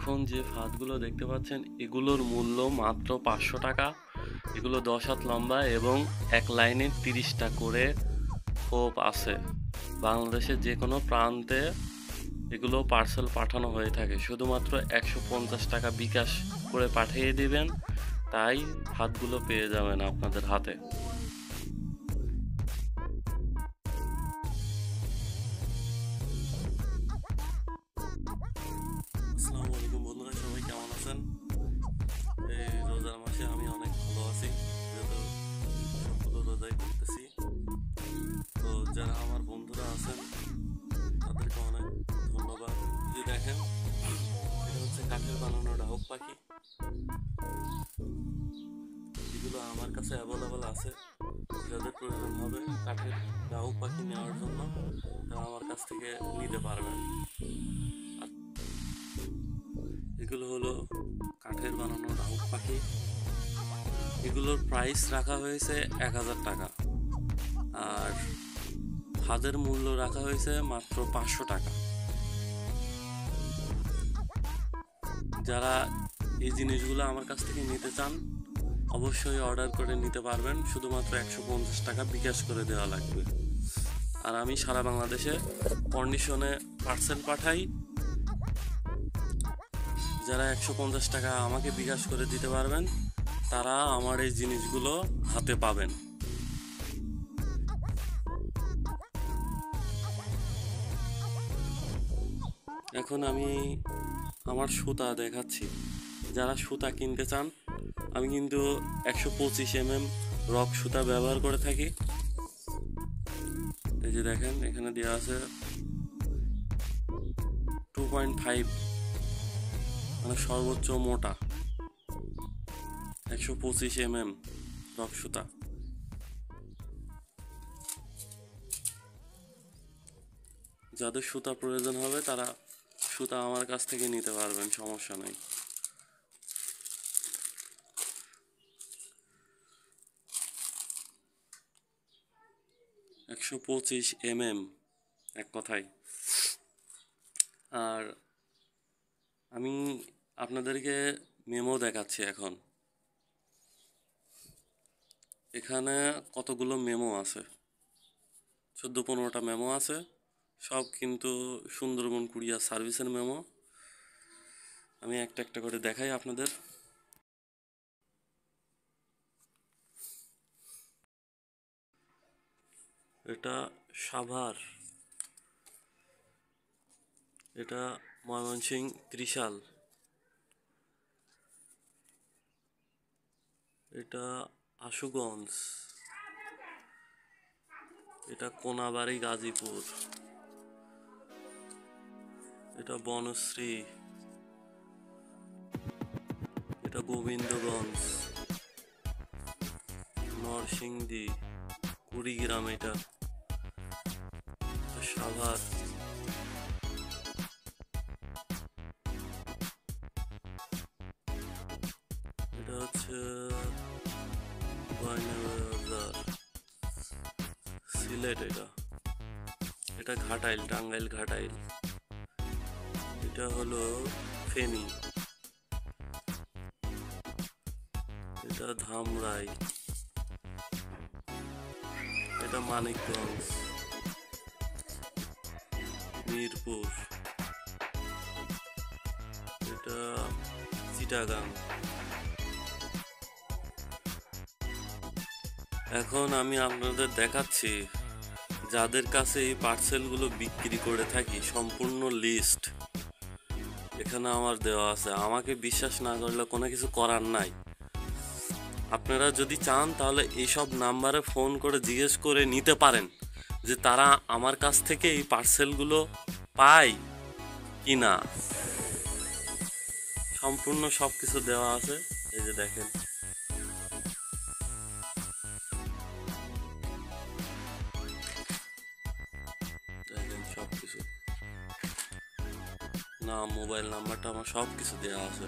এখন যে ফাঁদগুলো দেখতে পাচ্ছেন এগুলোর মূল্য মাত্র 500 টাকা। এগুলো 10 হাত লম্বা এবং এক লাইনে 30টা করে খোপ আছে। বাংলাদেশের যে কোনো প্রান্তে এগুলো পার্সেল পাঠানো হয়ে থাকে। শুধুমাত্র 150 টাকা বিকাশ করে পাঠিয়ে দিবেন, তাই ফাঁদগুলো পেয়ে যাবেন আপনাদের হাতে। আসসালামু আলাইকুম বন্ধুরা, সবাই কেমন আছেন? এই রোজার মাসে আমি অনেক ভালো আছি, যেহেতু সবগুলো রোজাই করতেছি। তো যারা আমার বন্ধুরা আছেন তাদেরকে অনেক ধন্যবাদ। যে দেখেন, এটা হচ্ছে কাঠের বানানো ডাহুক পাখি। এগুলো আমার কাছে অ্যাভেলেবল আছে। যাদের প্রয়োজন হবে কাঠের ডাহুক পাখি নেওয়ার জন্য, তারা আমার কাছ থেকে নিতে পারবেন। এগুলো হলো কাঠের বানানো ডাহুক পাখি। এগুলোর প্রাইস রাখা হয়েছে 1000 টাকা, আর ফাঁদের মূল্য রাখা হয়েছে মাত্র 500 টাকা। যারা এই জিনিসগুলো আমার কাছ থেকে নিতে চান অবশ্যই অর্ডার করে নিতে পারবেন। শুধুমাত্র 150 টাকা বিকাশ করে দেওয়া লাগবে। আর আমি সারা বাংলাদেশে কন্ডিশনে পার্সেল পাঠাই। যারা 150 টাকা আমাকে বিকাশ করে দিতে পারবেন তারা আমার এই জিনিসগুলো হাতে পাবেন। এখন আমি আমার সুতা দেখাচ্ছি। যারা সুতা কিনতে চান, আমি কিন্তু 125 mm রক সুতা ব্যবহার করে থাকি। এই যে দেখেন, এখানে দেওয়া আছে 2.5, মানে সর্বোচ্চ মোটা 125 mm রক সুতা। যাদের সুতা প্রয়োজন হবে তারা সুতা আমার কাছ থেকে নিতে পারবেন, সমস্যা নাই। $125 এক কথায়। আর আমি আপনাদেরকে মেমো দেখাচ্ছি এখন। এখানে কতগুলো মেমো আছে, 14-15টা মেমো আছে। সব কিন্তু সুন্দরবন কুরিয়ার সার্ভিসের মেমো। আমি একটা একটা করে দেখাই আপনাদের। এটা সাভার, এটা ময়মনসিংহ ত্রিশাল, এটা আশুগঞ্জ, এটা কোনাবাড়ি গাজীপুর, এটা বনশ্রী, এটা গোবিন্দগঞ্জ, নরসিংদী, কুড়িগ্রাম, এটা সাভার, এটা হচ্ছে সিলেট, এটা ঘাটাইল, টাঙ্গাইল ঘাটাইল, এটা হলো ফেনী, এটা ধামরাই, এটা মানিকগঞ্জ, মিরপুর, এটা চিটাগাং। এখন আমি আপনাদের দেখাচ্ছি যাদের কাছে এই পার্সেলগুলো বিক্রি করে থাকি, সম্পূর্ণ লিস্ট এখানে আমার দেওয়া আছে। আমাকে বিশ্বাস না করলে কোনো কিছু করার নাই। আপনারা যদি চান তাহলে এইসব নাম্বারে ফোন করে জিজ্ঞেস করে নিতে পারেন যে তারা আমার কাছ থেকে এই পার্সেলগুলো পায় কি না। সম্পূর্ণ সব কিছু দেওয়া আছে। এই যে দেখেন, সব কিছু, নাম, মোবাইল নাম্বারটা আমার সব কিছু দেওয়া আছে।